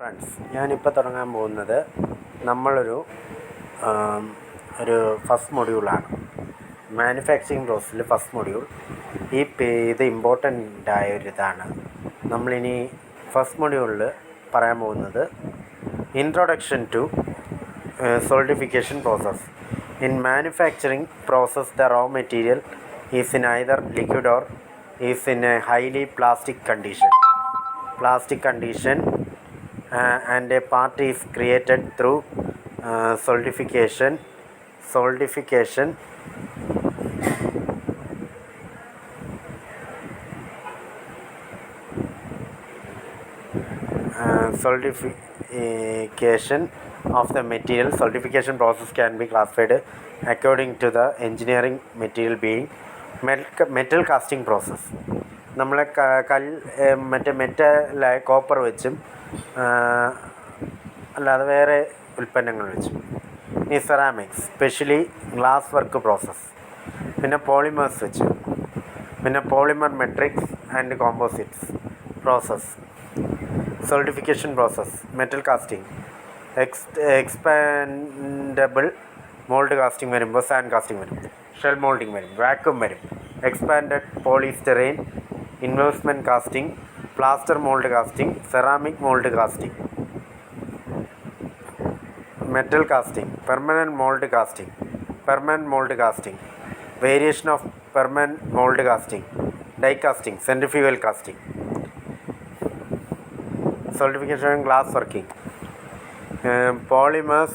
Friends, ഞാനിപ്പോൾ തുടങ്ങാൻ പോകുന്നത് നമ്മളൊരു ഫസ്റ്റ് മൊഡ്യൂളാണ്. മാനുഫാക്ചറിങ് പ്രോസസ്സിൽ ഫസ്റ്റ് മൊഡ്യൂൾ. ഇത് ഇമ്പോർട്ടൻ്റ് ആയൊരിതാണ്. നമ്മളിനി ഫസ്റ്റ് മൊഡ്യൂളിൽ പറയാൻ പോകുന്നത് introduction to solidification process. In manufacturing process the raw material is in either liquid or is in a highly plastic condition and a part is created through solidification. Solidification of the material. Solidification process can be classified according to the engineering material being metal casting process. നമ്മൾ മെറ്റലായ copper വെച്ചും അല്ലാതെ വേറെ ഉൽപ്പന്നങ്ങൾ വെച്ചും. ഇനി ceramics, specially glass work process. പിന്നെ polymers വെച്ച്, പിന്നെ polymer matrix and composites process. Solidification process, metal casting, expendable mould casting വരുമ്പോൾ സാൻഡ് കാസ്റ്റിംഗ് വരും, ഷെൽ മോൾഡിങ് വരും, വാക്യൂം വരും, expanded polystyrene, investment casting, plaster mould casting, ceramic mould casting, metal casting, permanent mould casting, variation of permanent mould casting, die casting, centrifugal casting. Solidification glass working, polymers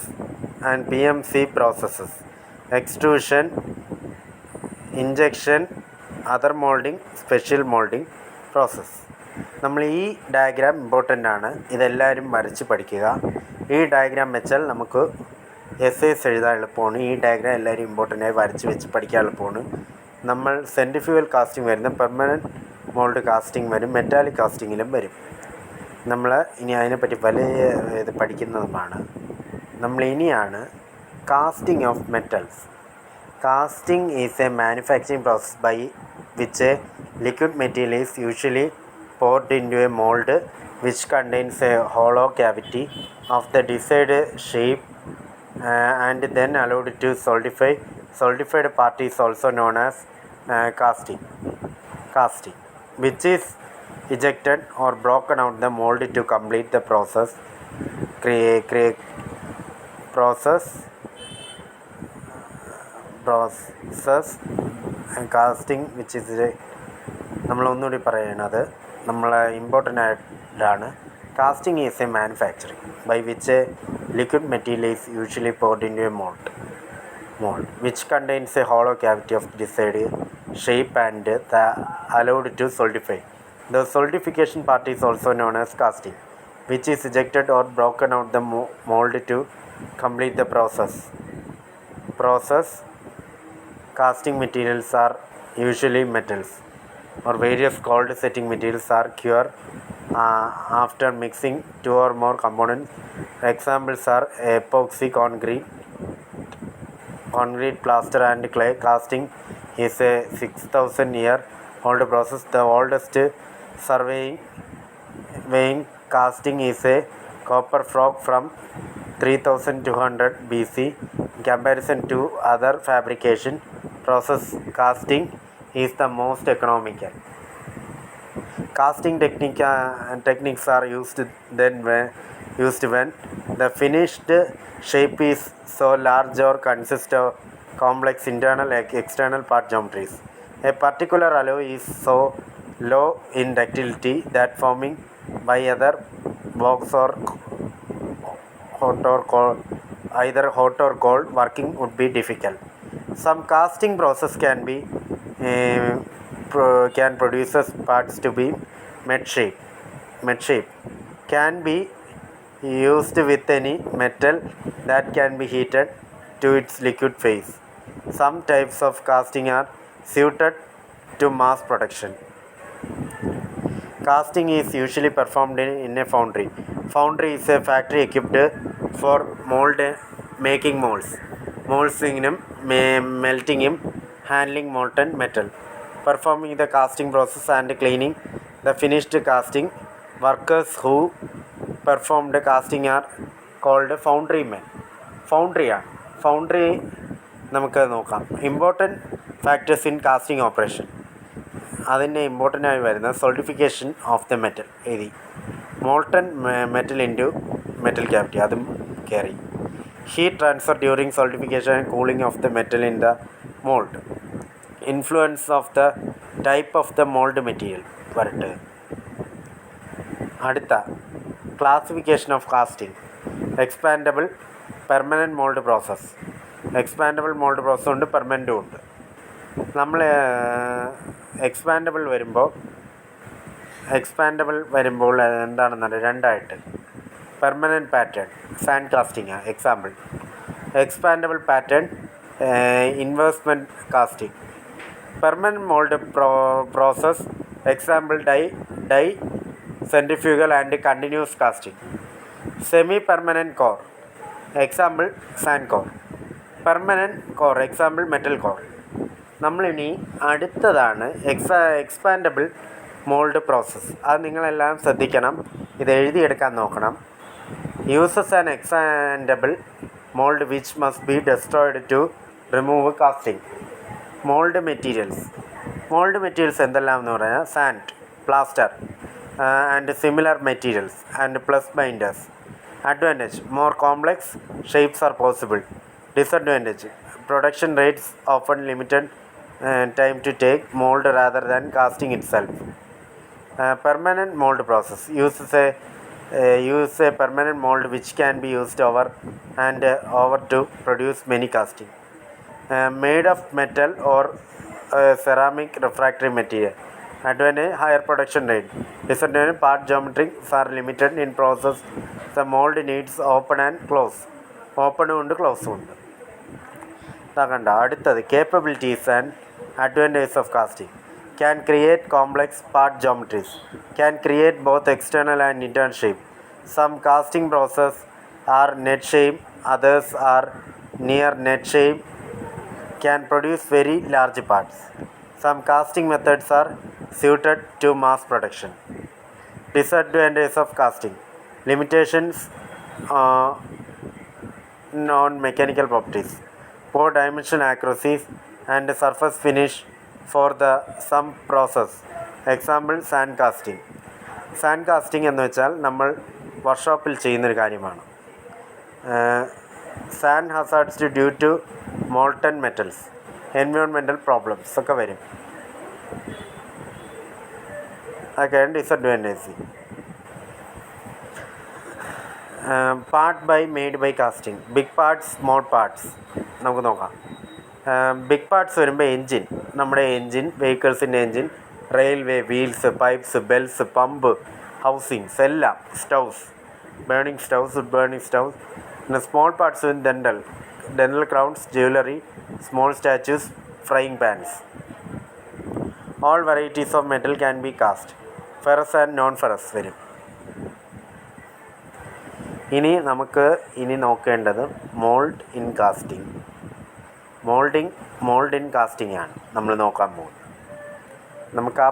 and PMC processes, extrusion, injection, other molding, special molding process. നമ്മൾ ഈ diagram important ആണ്, ഇതെല്ലാവരും വരച്ച് പഠിക്കുക. ഈ diagram വെച്ചാൽ നമുക്ക് essays എഴുതാൻ എളുപ്പമാണ്. ഈ ഡയഗ്രാം എല്ലാവരും ഇമ്പോർട്ടൻ്റായി വരച്ച് വെച്ച് പഠിക്കാൻ എളുപ്പമാണ്. നമ്മൾ സെൻട്രിഫ്യൂഗൽ കാസ്റ്റിംഗ് വരുന്ന പെർമനൻറ്റ് മോൾഡ് കാസ്റ്റിംഗ് വരും, മെറ്റാലിക് കാസ്റ്റിങ്ങിലും വരും. നമ്മൾ ഇനി അതിനെപ്പറ്റി ഇത് പഠിക്കുന്നതുമാണ്. നമ്മളിനിയാണ് casting of metals. Casting is a manufacturing process by which a liquid material is usually poured into a mold which contains a hollow cavity of the desired shape and then allowed to solidify. Solidified part is also known as casting, which is ejected or broken out the mold to complete the process. Casting which is നമ്മളൊന്നുകൂടി പറയണത് നമ്മൾ important ആയിട്ടാണ്. Casting is a manufacturing by which a liquid material is usually poured into a mold which contains a hollow cavity of desired shape and the allowed to solidify. The solidification part is also known as casting, which is ejected or broken out the mold to complete the process. Casting materials are usually metals or various cold setting materials are cured after mixing two or more components. Examples are epoxy, concrete, plaster and clay. Casting is a 6,000-year old process. The oldest surviving casting is a copper frog from 3200 BC. In comparison to other fabrication process, casting is the most economical. Casting techniques are used when the finished shape is so large or consists of complex internal and external part geometries. A particular alloy is so low in ductility that forming by either box or either hot or cold working would be difficult. Some casting process can produce parts to be med shape can be used with any metal that can be heated to its liquid phase. Some types of casting are suited to mass production. Casting is usually performed in a foundry. Foundry is a factory equipped for making molds, melting, handling molten metal, performing the casting process and cleaning the finished casting. Workers who performed casting are called foundrymen. Foundry നമുക്ക് നോക്കാം. Important factors in casting operation. അതിൻ്റെ important ആയി വരുന്ന solidification of the metal എഴുതി. Molten metal into metal cavity അതും കയറി. Heat transfer during solidification and cooling of the metal in the mould. Influence of the type of the mould material വരട്ടെ. അടുത്ത classification of casting. Expendable, permanent mould process. Expendable mould പ്രോസസ്സും ഉണ്ട്, പെർമനൻറ്റും ഉണ്ട്. നമ്മൾ expendable വരുമ്പോൾ എന്താണെന്നറിയാം, രണ്ടായിട്ട്. Permanent pattern sand casting example. Expandable pattern investment casting. Permanent mould process example die centrifugal and continuous casting. Semi permanent core example sand core. Permanent core example metal core. നമ്മളിനി അടുത്തതാണ് എക്സ്പാൻഡബിൾ മോൾഡ് പ്രോസസ്സ്. അത് നിങ്ങളെല്ലാം ശ്രദ്ധിക്കണം, ഇത് എഴുതിയെടുക്കാൻ നോക്കണം. Uses an expandable mould which must be destroyed to remove casting. Mould materials എന്തെല്ലാം എന്ന് പറഞ്ഞാൽ sand, plaster and similar materials and plus binders. Advantage: more complex shapes are possible. Disadvantage: production rates often limited time to take mold rather than casting itself. Permanent mold process uses a permanent mold which can be used over to produce many casting. Made of metal or ceramic refractory material. Advantage: higher production rate. Disadvantage: part geometries are limited in process. The mold needs open and close. ഓപ്പണും ഉണ്ട്, ക്ലോസും ഉണ്ട്. കണ്ട. അടുത്തത് capabilities and advantages of casting. Can create complex part geometries. Can create both external and internal shape. Some casting process are net shape, others are near net shape. Can produce very large parts. Some casting methods are suited to mass production. Disadvantages of casting. Limitations on mechanical properties. Poor dimensional accuracies and surface finish for some process. Example sand casting. Sand casting എന്ന് വെച്ചാൽ നമ്മൾ വർക്ക്ഷോപ്പിൽ ചെയ്യുന്നൊരു കാര്യമാണ്. Sand hazards due to molten metals, environmental problems ഒക്കെ വരും. അതൊക്കെയാണ് disadvantage. Part by made by casting. Big parts, small parts നമുക്ക് നോക്കാം. ബിഗ് പാർട്സ് വരുമ്പോൾ എൻജിൻ, നമ്മുടെ എൻജിൻ, വെഹിക്കിൾസിൻ്റെ engine, railway, wheels, pipes, bells, pump, housings എല്ലാം, സ്റ്റൗസ്, ബേണിംഗ് സ്റ്റൗസ്. പിന്നെ small parts dental crowns, jewellery, small statues, frying pans. All varieties of metal can be cast. Ferrous and non ferrous വരും. ഇനി നോക്കേണ്ടത് mould in casting. Mould in casting ആണ് നമ്മൾ നോക്കാൻ പോകുന്നത്. നമുക്ക് ആ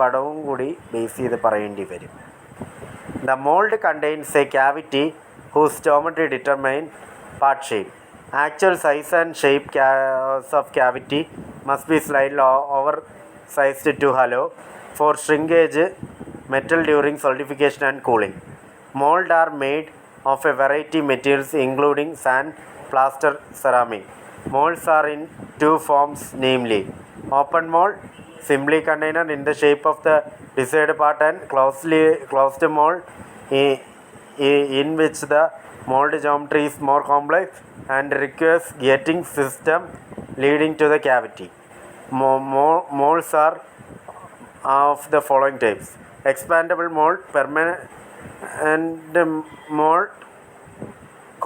പടവും കൂടി ബേസ് ചെയ്ത് പറയേണ്ടി വരും. The mould contains a cavity whose geometry determine part shape. Actual size and shape of cavity must be slightly oversized to allow for shrinkage metal during solidification and cooling. Molds are made of a variety of materials including sand, plaster, ceramic. Molds are in two forms, namely open mold, simply container in the shape of the desired part, and closed mold in which the mold geometry is more complex and requires gating system leading to the cavity. Molds are of the following types: expandable mold, permanent mold,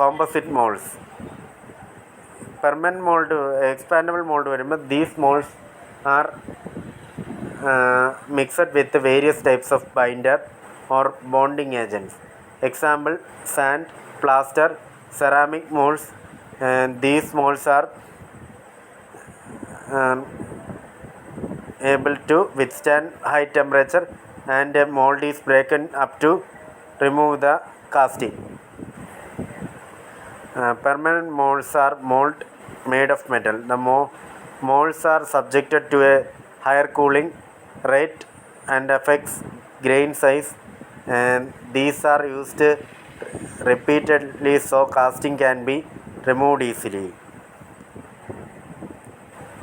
composite molds. Permanent mold, expandable mold വരുമ്പോൾ these molds are mixed with various types of binder or bonding agents. Example sand, plaster, ceramic molds. These molds are able to withstand high temperature and a mold is broken up to remove the casting. Permanent molds are mold made of metal. The molds are subjected to a higher cooling rate and affects grain size, and these are used repeatedly so casting can be removed easily.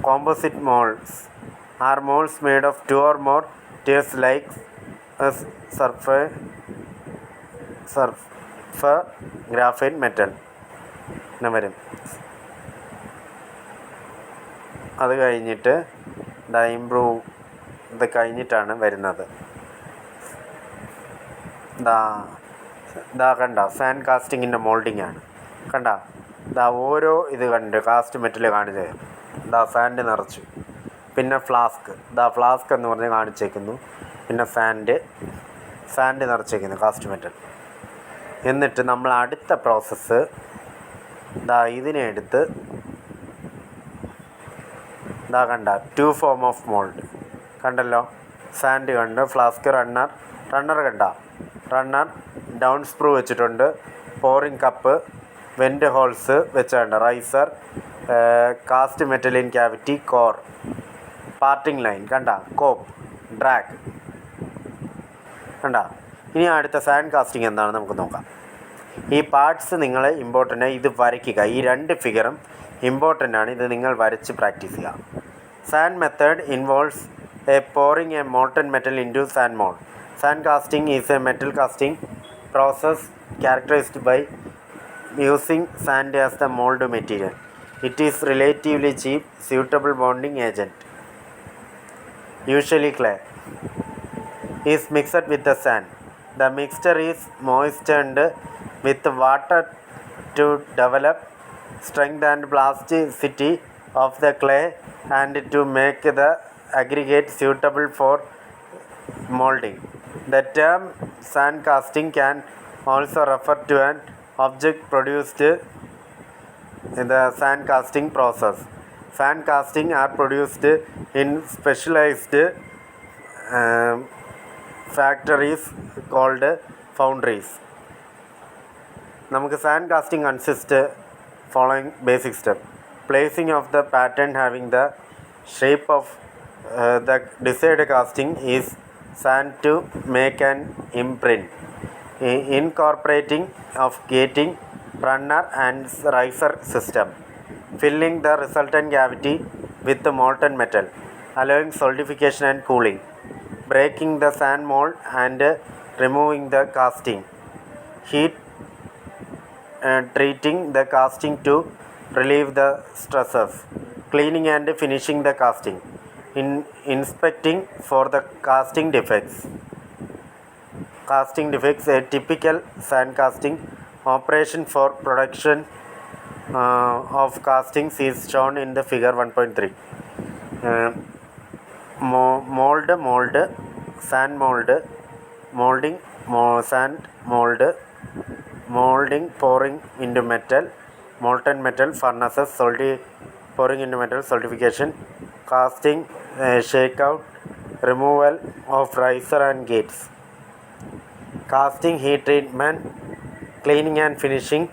Composite molds are molds made of two or more tiers like a surface graphite metal. വരും. അത് കഴിഞ്ഞിട്ട് improve ഇത് കഴിഞ്ഞിട്ടാണ് വരുന്നത്. കണ്ട sand കാസ്റ്റിങ്ങിൻ്റെ moulding ആണ്. കണ്ട ഓരോ ഇത് കണ്ട് കാസ്റ്റ് മെറ്റൽ കാണിച്ചത് സാൻഡ് നിറച്ചു. പിന്നെ ഫ്ലാസ്ക് ഫ്ലാസ്ക് എന്ന് പറഞ്ഞ് കാണിച്ചേക്കുന്നു. പിന്നെ സാൻഡ് നിറച്ചേക്കുന്നു കാസ്റ്റ് മെറ്റൽ. എന്നിട്ട് നമ്മൾ അടുത്ത പ്രോസസ്സ് ഇതിനെ എടുത്ത് കണ്ട ടു ഫോം ഓഫ് മോൾഡ് കണ്ടല്ലോ. സാൻഡ് കണ്ട്, ഫ്ലാസ്ക്, റണ്ണർ കണ്ട. റണ്ണർ ഡൗൺ സ്ക്രൂ വെച്ചിട്ടുണ്ട്, പോറിങ് കപ്പ്, വെൻറ്റ് ഹോൾസ് വെച്ചുണ്ട്, riser, cast metal in cavity, core, parting line കണ്ട, കോപ്പ്, ഡ്രാഗ് കണ്ട. ഇനി അടുത്ത സാൻഡ് കാസ്റ്റിംഗ് എന്താണെന്ന് നമുക്ക് നോക്കാം. ഈ പാർട്സ് നിങ്ങൾ ഇമ്പോർട്ടൻ്റ് ഇത് വരയ്ക്കുക. ഈ രണ്ട് ഫിഗറും ഇമ്പോർട്ടൻ്റ് ആണ്. ഇത് നിങ്ങൾ വരച്ച് പ്രാക്ടീസ് ചെയ്യുക. Sand method involves pouring a molten metal into sand mold. Sand casting is a metal casting process characterized by using sand as the mold material. It is relatively cheap, suitable bonding agent. Usually clay is mixed with the sand. The mixture is moistened with water to develop strength and plasticity of the clay and to make the aggregate suitable for molding. The term sand casting can also refer to an object produced in the sand casting process. Sand casting are produced in specialized factories called foundries. നമുക്ക് sand casting consist following basic step. Placing of the pattern having the shape of the desired casting is sand to make an imprint. Incorporating of gating, runner and riser system. Filling the resultant cavity with the molten metal, allowing solidification and cooling. Breaking the sand mold and removing the casting. Heat treating the casting to relieve the stresses. Cleaning and finishing the casting. Inspecting for the casting defects. Casting defects, a typical sand casting operation for production of castings is shown in the figure 1.3. Mold, sand mold, molding, sand mold, molding, pouring into metal, molten metal furnaces, pouring into metal, solidification, casting, shakeout, removal of riser and gates. Casting heat treatment, cleaning and finishing,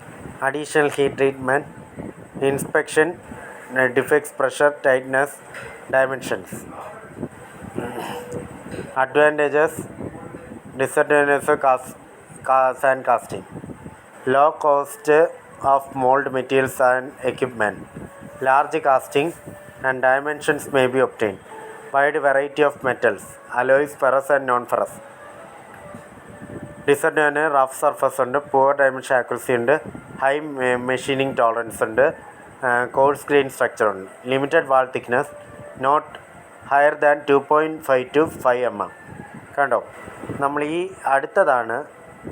additional heat treatment, inspection, defects, pressure, tightness, dimensions. Advantages, disadvantages of sand casting. Low cost of mold materials and equipment. Large casting and dimensions may be obtained. Wide variety of metals, alloys, ferrous and non-ferrous. Disadvantage, rough surface ഉണ്ട്, poor dimension accuracy ഉണ്ട്, high machining tolerance ഉണ്ട്, coarse grain structure ഉണ്ട്, limited wall thickness, not higher than 2.5 to 5 mm. കണ്ടോ? നമ്മൾ ഈ അടുത്തതാണ്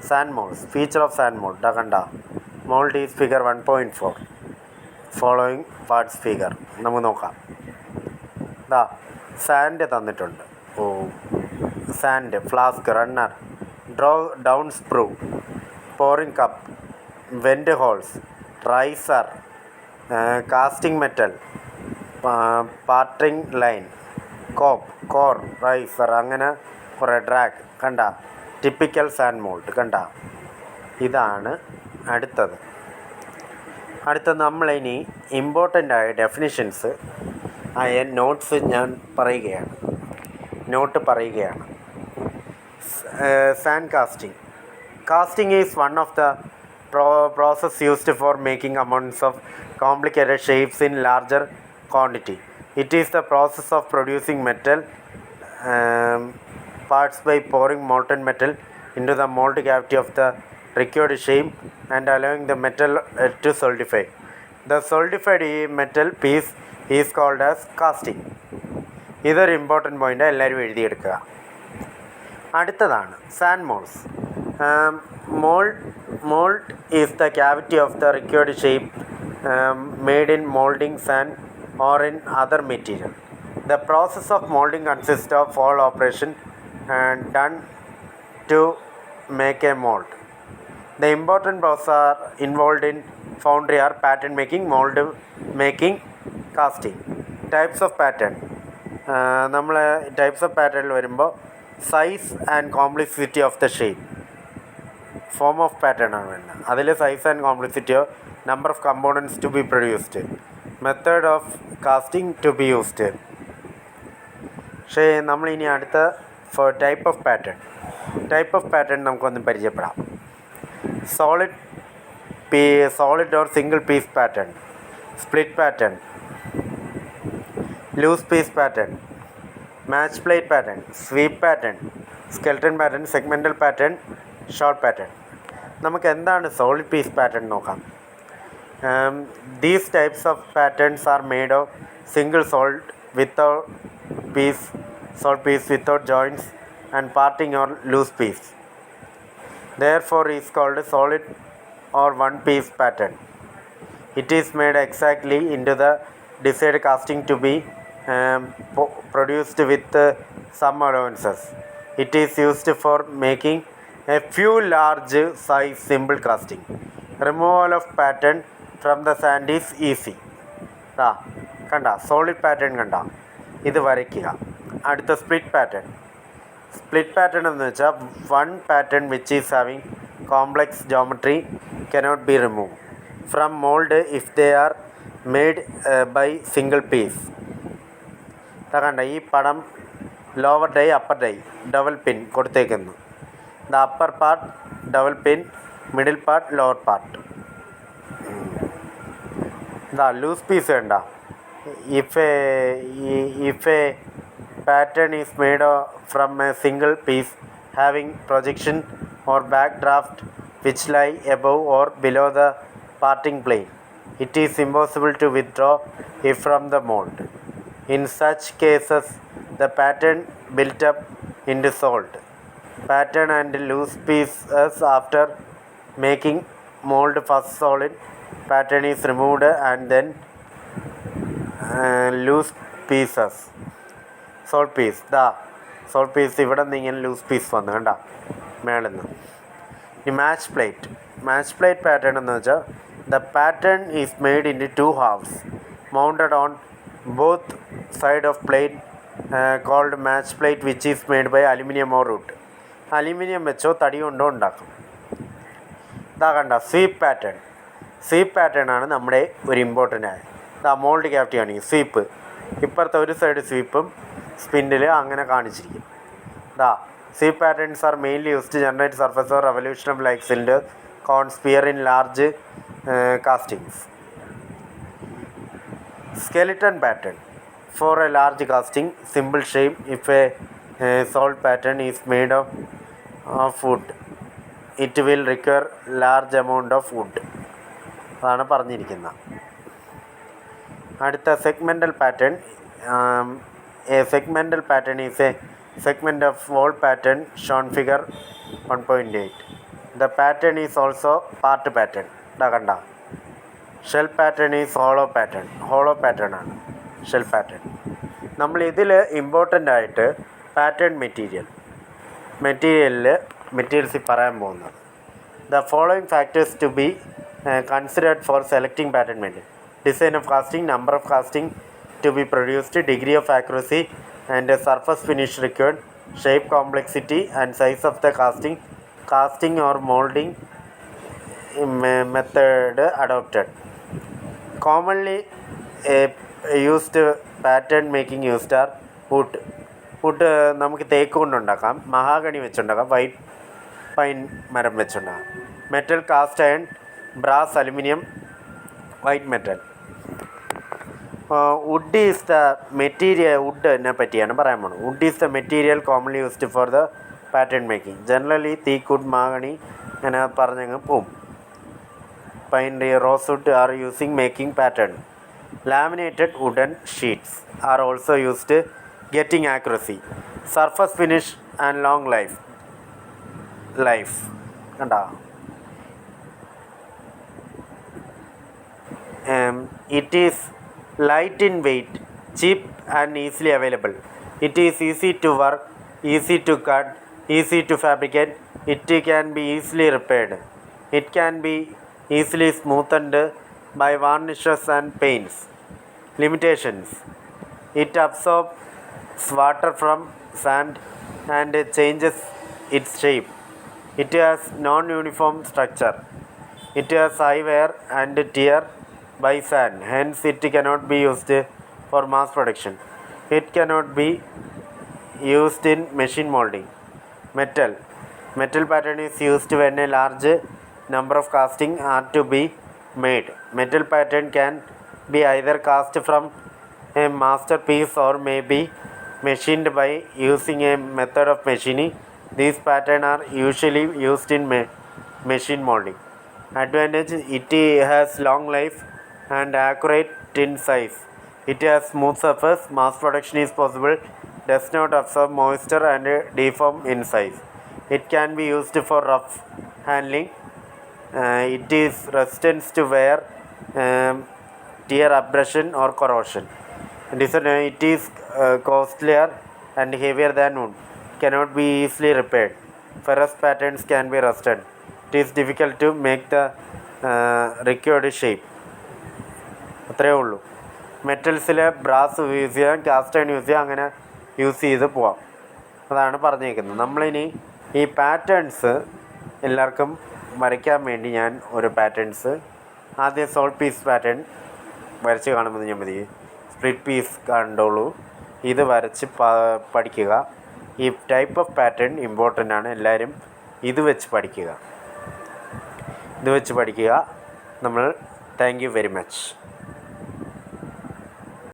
sand mould. Feature of sand mould കണ്ട. Mould is figure 1.4. Following parts figure നമുക്ക് നോക്കാം. സാൻഡ് തന്നിട്ടുണ്ട്. Sand, flask, runner, down screw, pouring cup, vent holes, riser, casting metal, parting line, core, riser, അങ്ങനെ കുറേ ഡ്രാഗ് കണ്ട, ടിപ്പിക്കൽ സാൻഡ് മോൾഡ് കണ്ട. ഇതാണ് അടുത്തത്. നമ്മളിനി ഇമ്പോർട്ടൻ്റ് ആയ ഡെഫിനിഷൻസ് ആയ നോട്ട് പറയുകയാണ്. Sand casting. Casting is one of the process used for making amounts of complicated shapes in larger quantity. It is the process of producing metal parts by pouring molten metal into the mold cavity of the required shape and allowing the metal to solidify. The solidified metal piece is called as casting. ഇതൊരു important point, എല്ലാവരും എഴുതിയെടുക്കുക. അടുത്തതാണ് sand moulds. Mould is the cavity of the required shape made in moulding sand or in other material. The process of moulding consist of all operation done to make a mould. The important processes are involved in foundry are pattern making, mold making, casting. Types of pattern. നമ്മൾ types of പാറ്റേണിൽ വരുമ്പോൾ size and complexity of the shape, form of pattern ആണ് വേണ്ടത്. അതിൽ size and complexity of number of components to be produced, method of casting to be used. പക്ഷേ നമ്മളിനി അടുത്ത type of pattern നമുക്കൊന്ന് പരിചയപ്പെടാം. solid or single piece pattern, split pattern, loose piece pattern, match plate pattern, sweep pattern, skeleton pattern, segmental pattern, short pattern. നമുക്ക് എന്താണ് solid piece pattern നോക്കാം. These types of patterns are made of single solid piece without joints and parting or loose piece. Therefore is called solid or one piece pattern. It is made exactly into the desired casting to be produced with some allowances. It is used for making a few large size simple casting. Removal of pattern from the sand is easy. കണ്ട solid pattern കണ്ട, ഇത് വരയ്ക്കുക. അടുത്ത split pattern എന്ന് വെച്ചാൽ one pattern which is having complex geometry cannot be remove from mould if they are made by single piece. കണ്ട ഈ പടം lower die upper die double pin കൊടുത്തേക്കുന്നു. The upper part double pin, middle part lower part. The loose piece വേണ്ട. if a pattern is made from a single piece having projection or backdraft which lie above or below the parting plane, it is impossible to withdraw it from the mold. In such cases, the pattern built up into solid pattern and loose pieces. After making mold, first solid pattern is removed and then loose pieces. Solid piece ഇവിടെ നിന്ന് ഇങ്ങനെ loose piece വന്നു കണ്ട മേളിൽ നിന്ന്. ഈ match plate pattern എന്ന് വെച്ചാൽ the pattern is made in two halves mounted on both side of plate called match plate which is made by aluminium or wood. Aluminium വെച്ചോ തടി കൊണ്ടോ ഉണ്ടാക്കും. ഇതാ കണ്ട സ്വീപ്പ് പാറ്റേൺ ആണ് നമ്മുടെ ഒരു ഇമ്പോർട്ടൻ്റ് ആയ. ഇതാ മോൾഡ് ക്യാവിറ്റി ആണ് ഈ സ്വീപ്പ്. ഇപ്പുറത്തെ ഒരു സൈഡ് സ്വീപ്പും സ്പിൻഡിൽ അങ്ങനെ കാണിച്ചിരിക്കും. Sweep patterns are mainly used to generate surface or revolution of like cylinder, cone, sphere in large castings. Skeleton pattern for a large casting, simple shape. If a solid pattern is made of wood, it will require large amount of wood. അതാണ് പറഞ്ഞിരിക്കുന്നത്. അടുത്ത segmental pattern. A segmental pattern is a segment of wall pattern shown figure 1.8. The pattern is also part pattern. കണ്ട shell pattern is hollow pattern ആണ് shell pattern. നമ്മൾ ഇതിൽ important ആയിട്ട് pattern മെറ്റീരിയൽസിൽ പറയാൻ പോകുന്നത്. The following factors to be considered for selecting pattern material: design of casting, number of casting to be produced, degree of accuracy and surface finish required, shape complexity and size of the casting or molding method adopted. Commonly used pattern making used are wood. നമുക്ക് തേക്ക് കൊണ്ടുണ്ടാക്കാം, mahogany വെച്ചുണ്ടാക്കാം, white pine മരം വെച്ചുണ്ടാക്കാം. Metal, cast iron, brass, aluminium, white metal. Wood is the material. വുഡിനെ പറ്റിയാണ് പറയാൻ പോകുന്നത്. Wood is the material commonly used for the pattern making. Generally തേക്ക്, മഹാഗണി അങ്ങനെ പറഞ്ഞങ്ങ് പോവും. Pine, rosewood are using making pattern. Laminated wooden sheets are also used getting accuracy, surface finish and long life. Kanda. It is light in weight, cheap and easily available. It is easy to work, easy to cut, easy to fabricate. It can be easily repaired. It can be easily smoothened by varnishes and paints. Limitations: it absorbs water from sand and changes its shape. It has non-uniform structure. It has high wear and tear by sand, hence it cannot be used for mass production. It cannot be used in machine molding. Metal pattern is used when a large number of castings are to be made. Metal pattern can be either cast from a masterpiece or may be machined by using a method of machining. These patterns are usually used in machine molding. Advantage: it has long life and accurate in size. It has smooth surface. Mass production is possible. Does not absorb moisture and deform in size. It can be used for rough handling. It is resistant to wear, tear, abrasion or corrosion. It is costlier and heavier than wood. Cannot be easily repaired. Ferrous patterns can be rusted. It is difficult to make the required shape. അത്രയേ ഉള്ളൂ. മെറ്റൽസിൽ brass use ചെയ്യാം, cast iron use ചെയ്യാം, അങ്ങനെ use ചെയ്ത് പോവാം. അതാണ് പറഞ്ഞേക്കുന്നത്. നമ്മളിനി ഈ പാറ്റേൺസ് എല്ലാവർക്കും വരയ്ക്കാൻ വേണ്ടി ഞാൻ ഒരു പാറ്റേൺസ് ആദ്യം സോൾട്ട് പീസ് പാറ്റേൺ വരച്ച് കാണുമ്പോൾ ഞാൻ മതി. സ്പ്ലിറ്റ് പീസ് കണ്ടോളൂ. ഇത് വരച്ച് പഠിക്കുക. ഈ ടൈപ്പ് ഓഫ് പാറ്റേൺ ഇമ്പോർട്ടൻ്റ് ആണ്. എല്ലാവരും ഇത് വെച്ച് പഠിക്കുക. നമ്മൾ താങ്ക് യു വെരി മച്ച്.